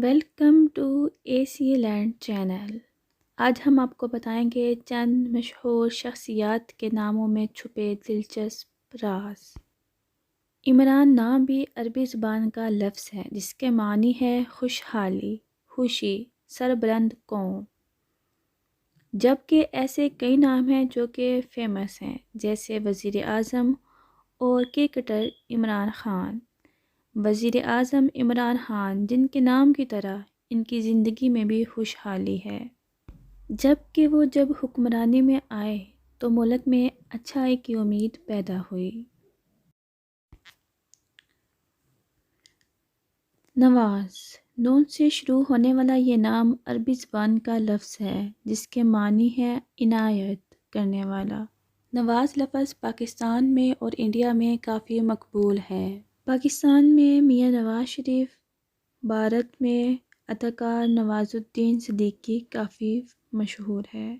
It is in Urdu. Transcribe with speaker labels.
Speaker 1: Welcome to A C land channel. آج ہم آپ کو بتائیں گے چند مشہور شخصیات کے ناموں میں چھپے دلچسپ راز۔ عمران نام بھی عربی زبان کا لفظ ہے جس کے معنی ہے خوشحالی، خوشی، سربلند قوم۔ جبکہ ایسے کئی نام ہیں جو کہ فیمس ہیں، جیسے وزیر اعظم اور کرکٹر عمران خان۔ وزیر اعظم عمران خان، جن کے نام کی طرح ان کی زندگی میں بھی خوشحالی ہے، جبکہ وہ جب حکمرانی میں آئے تو ملک میں اچھائی کی امید پیدا ہوئی۔ نواز، نون سے شروع ہونے والا یہ نام عربی زبان کا لفظ ہے جس کے معنی ہے عنایت کرنے والا۔ نواز لفظ پاکستان میں اور انڈیا میں کافی مقبول ہے۔ پاکستان میں میاں نواز شریف، بھارت میں اداکار نوازالدین صدیقی کافی مشہور ہے۔